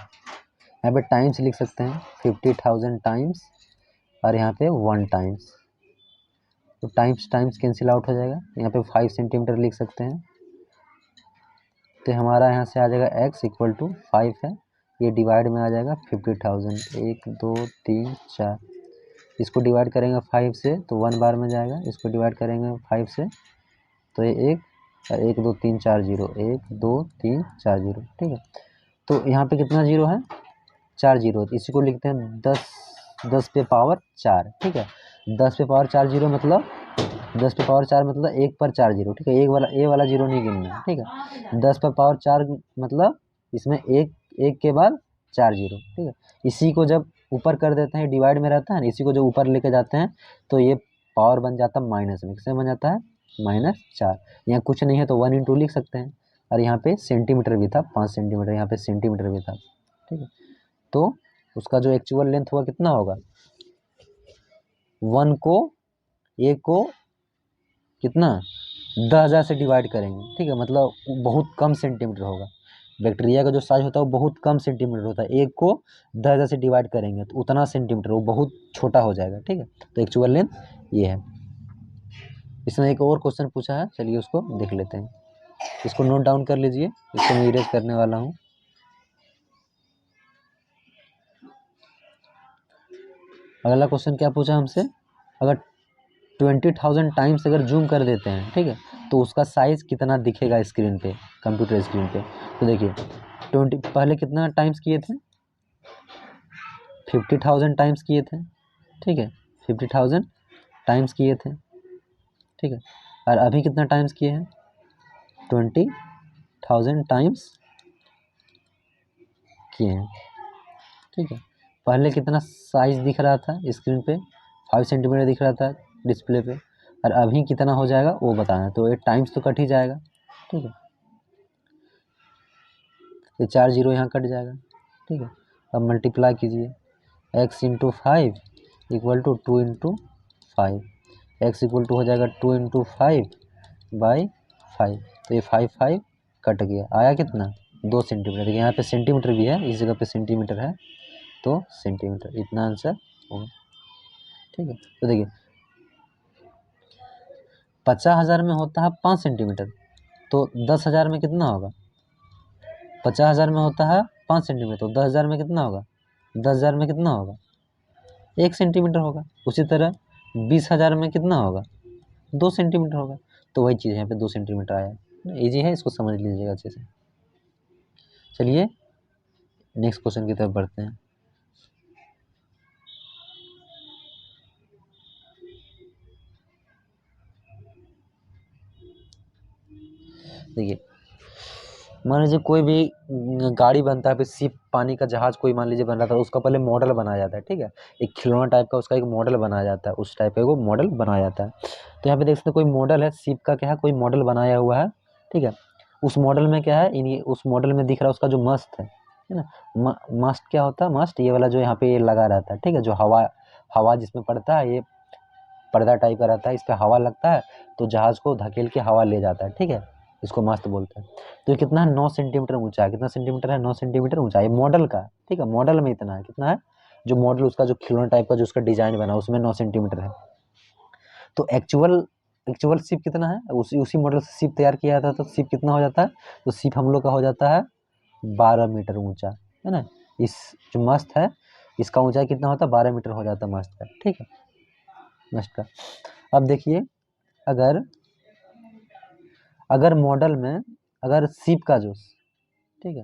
S1: यहाँ पे टाइम्स लिख सकते हैं 50,000 टाइम्स, और यहाँ पे 1 टाइम्स, तो टाइम्स टाइम्स कैंसिल आउट हो जाएगा, यहाँ पे 5 सेंटीमीटर लिख सकते हैं। तो हमारा यहाँ से आ जाएगा x इक्वल टू 5 है, ये डिवाइड में आ जाएगा 50,000, 1 2 3 4, इसको डिवाइड करेंगे 5 से तो 1 बार में जाएगा, इसको डिवाइड करेंगे 5 से तो ये 1 2 3 4 0, 1 2 3 4 0, ठीक है। तो यहाँ पे कितना जीरो है, 4 जीरो, इसी को लिखते हैं 10 पे पावर 4, ठीक है। 10 पे पावर 4 जीरो मतलब 10 पे पावर 4 मतलब 1 पर 4 जीरो, ठीक है, एक वाला ए वाला जीरो नहीं गिनना है, ठीक है। 10 पर पावर 4 मतलब इसमें एक के बाद 4 जीरो, ठीक है। इसी को जब ऊपर कर देते हैं, डिवाइड में रहता है ना, इसी को जब ऊपर लेके जाते हैं तो ये पावर बन जाता है माइनस में, किसमें बन जाता है -4। यहाँ कुछ नहीं है तो 1 इंटू लिख सकते हैं, और यहाँ पे सेंटीमीटर भी था 5 सेंटीमीटर, यहाँ पे सेंटीमीटर भी था, ठीक है। तो उसका जो एक्चुअल लेंथ हुआ कितना होगा, 1 को ए को कितना 10,000 से डिवाइड करेंगे, ठीक है, मतलब बहुत कम सेंटीमीटर होगा। बैक्टीरिया का जो साइज होता है वो बहुत कम सेंटीमीटर होता है, एक को 10,000 से डिवाइड करेंगे तो उतना सेंटीमीटर, वो बहुत छोटा हो जाएगा, ठीक है। तो एक्चुअल लेंथ ये है। इसमें एक और क्वेश्चन पूछा है, चलिए उसको देख लेते हैं। इसको नोट डाउन कर लीजिए, इसको मैं इरेज करने वाला हूँ। अगला क्वेश्चन क्या पूछा हमसे, अगर 20,000 टाइम्स अगर जूम कर देते हैं, ठीक है, तो उसका साइज कितना दिखेगा स्क्रीन पे, कंप्यूटर स्क्रीन पे। तो देखिए 20 पहले कितना टाइम्स किए थे, 50,000 टाइम्स किए थे, ठीक है, 50,000 टाइम्स किए थे, ठीक है। और अभी कितना टाइम्स किए हैं, 20,000 टाइम्स किए हैं, ठीक है। पहले कितना साइज दिख रहा था स्क्रीन पे, 5 सेंटीमीटर दिख रहा था डिस्प्ले पे, और अभी कितना हो जाएगा वो बताना है। तो ये टाइम्स तो कट ही जाएगा, ठीक है, ये 4 जीरो यहाँ कट जाएगा, ठीक है। अब मल्टीप्लाई कीजिए, x into 5 equal to 2 into 5, x equal to हो जाएगा 2 इंटू 5 बाई 5, तो ये 5 कट गया, आया कितना 2 सेंटीमीटर। देखिए यहाँ पे सेंटीमीटर भी है, इस जगह पे सेंटीमीटर है, तो सेंटीमीटर, इतना आंसर होगा, ठीक है। तो देखिए 50,000 में होता है 5 सेंटीमीटर, तो 10,000 में कितना होगा, 50,000 में होता है 5 सेंटीमीटर, तो 10,000 में कितना होगा, 10,000 में कितना होगा, 1 सेंटीमीटर होगा। उसी तरह 20,000 में कितना होगा, 2 सेंटीमीटर होगा। तो वही चीज़ यहाँ पे 2 सेंटीमीटर आया। ईजी है, इसको समझ लीजिएगा अच्छे से। चलिए नेक्स्ट क्वेश्चन की तरफ बढ़ते हैं। देखिए, मान लीजिए कोई भी गाड़ी बनता है, फिर शिप, पानी का जहाज कोई मान लीजिए बन रहा था, उसका पहले मॉडल बनाया जाता है, ठीक है। एक खिलौना टाइप का उसका एक मॉडल बनाया जाता है, उस टाइप का वो मॉडल बनाया जाता है। तो यहाँ पे देख सकते हैं कोई मॉडल है शिप का, क्या है, कोई मॉडल बनाया हुआ है, ठीक है। उस मॉडल में क्या है, उस मॉडल में दिख रहा है उसका जो मस्त है ना। मस्ट क्या होता है, मस्ट ये वाला जो यहाँ पे ये लगा रहता है, ठीक है, जो हवा हवा जिसमें पड़ता है, ये पर्दा टाइप का रहता है, इस पर हवा लगता है तो जहाज को धकेल के हवा ले जाता है, ठीक है, इसको मस्त बोलते हैं। तो ये कितना है, 9 सेंटीमीटर ऊंचा है। कितना सेंटीमीटर है, 9 सेंटीमीटर ऊंचा है मॉडल का, ठीक है। मॉडल में इतना है, कितना है, जो मॉडल उसका जो खिलौना टाइप का जो उसका डिजाइन बना उसमें 9 सेंटीमीटर है। तो एक्चुअल शिप कितना है, उसी मॉडल से शिप तैयार किया जाता है, तो शिप कितना हो जाता है, तो शिप हम लोग का हो जाता है 12 मीटर ऊंचा, है ना। इस जो मस्त है इसका ऊंचाई कितना होता है, 12 मीटर हो जाता है मस्त का, ठीक है, मस्त का। अब देखिए, अगर अगर मॉडल में अगर शिप का जो, ठीक है,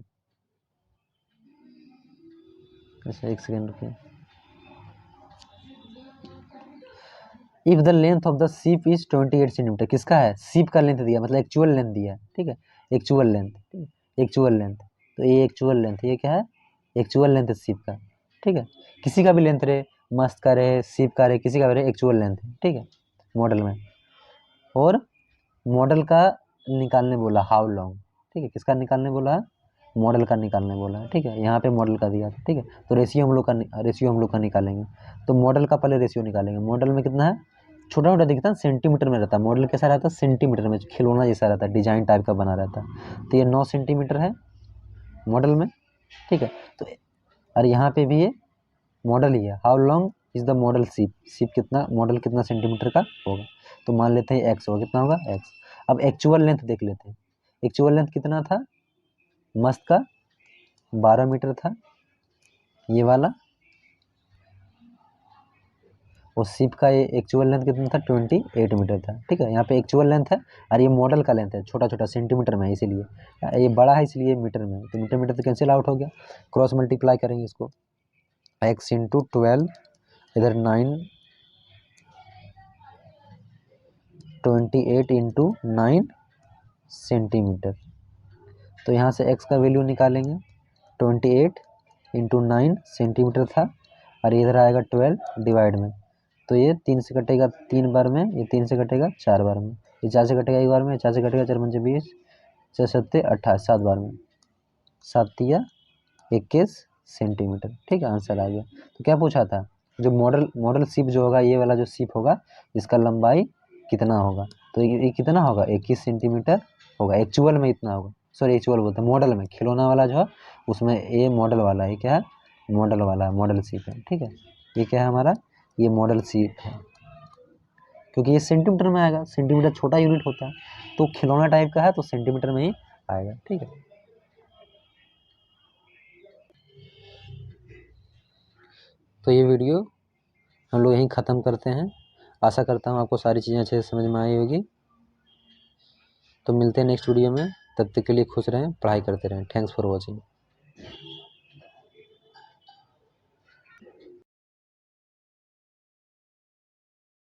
S1: अच्छा एक सेकेंड रुकिए। If the length of the ship is 28 centimetre, किसका है, शिप का लेंथ दिया, मतलब एक्चुअल लेंथ दिया है, ठीक है, एक्चुअल लेंथ, ठीक है, एक्चुअल लेंथ। तो ये एक्चुअल लेंथ, ये क्या है, एक्चुअल लेंथ शिप का, ठीक है। किसी का भी लेंथ रहे, मस्त का रहे, शिप का रहे, किसी का भी रहे, एक्चुअल लेंथ है, ठीक है, मॉडल में। और मॉडल का निकालने बोला हाउ लॉन्ग, ठीक है, किसका निकालने बोला है, मॉडल का निकालने बोला है, ठीक है। यहाँ पे मॉडल का दिया था, ठीक है। तो रेशियो हम लोग का निकालेंगे। तो मॉडल का पहले रेशियो निकालेंगे। मॉडल में कितना है, छोटा छोटा दिखता है, सेंटीमीटर में रहता है। मॉडल कैसा रहता है, सेंटीमीटर में, खिलौना जैसा रहता है, डिजाइन टाइप का बना रहता है। तो ये 9 सेंटीमीटर है मॉडल में, ठीक है। तो और यहाँ पे भी ये मॉडल ही है। How long is the model ship, ship कितना, मॉडल कितना सेंटीमीटर का होगा। तो मान लेते हैं एक्स होगा, कितना होगा एक्स। अब एक्चुअल लेंथ देख लेते हैं, एक्चुअल लेंथ कितना था, मस्त का 12 मीटर था ये वाला, और शिप का ये एक्चुअल लेंथ कितना था, 28 मीटर था, ठीक है। यहाँ पे एक्चुअल लेंथ है और ये मॉडल का लेंथ है, छोटा छोटा सेंटीमीटर में है, इसीलिए ये बड़ा है, इसलिए मीटर में है। तो मीटर मीटर तो कैंसिल आउट हो गया, क्रॉस मल्टीप्लाई करेंगे इसको, एक्स इंटू 12, इधर 9, 28 इंटू 9 सेंटीमीटर। तो यहाँ से x का वैल्यू निकालेंगे, 28 इंटू 9 सेंटीमीटर था, और इधर आएगा 12 डिवाइड में। तो ये 3 से कटेगा 3 बार में, ये 3 से कटेगा 4 बार में, ये 4 से कटेगा 1 बार में, 4 से कटेगा 4 पंजे 20, 4 सत्ते 28, 7 बार में, 7 या 21 सेंटीमीटर, ठीक है, आंसर आ गया। तो क्या पूछा था, जो मॉडल शिप जो होगा, ये वाला जो शिप होगा, इसका लंबाई कितना होगा। तो ये कितना होगा, 21 सेंटीमीटर होगा, एक्चुअल में इतना होगा, सॉरी एक्चुअल बोलते हैं, मॉडल में, खिलौना वाला जो है उसमें ये मॉडल वाला है, क्या है, मॉडल वाला है, मॉडल शिप है, ठीक है। ये क्या है हमारा, ये मॉडल शिप है, क्योंकि ये सेंटीमीटर में आएगा, सेंटीमीटर छोटा यूनिट होता है, तो खिलौना टाइप का है तो सेंटीमीटर में ही आएगा, ठीक है। तो ये वीडियो हम लोग यहीं ख़त्म करते हैं। आशा करता हूँ आपको सारी चीज़ें अच्छे से समझ में आई होगी। तो मिलते हैं नेक्स्ट वीडियो में, तब तक के लिए खुश रहें, पढ़ाई करते रहें। Thanks for watching.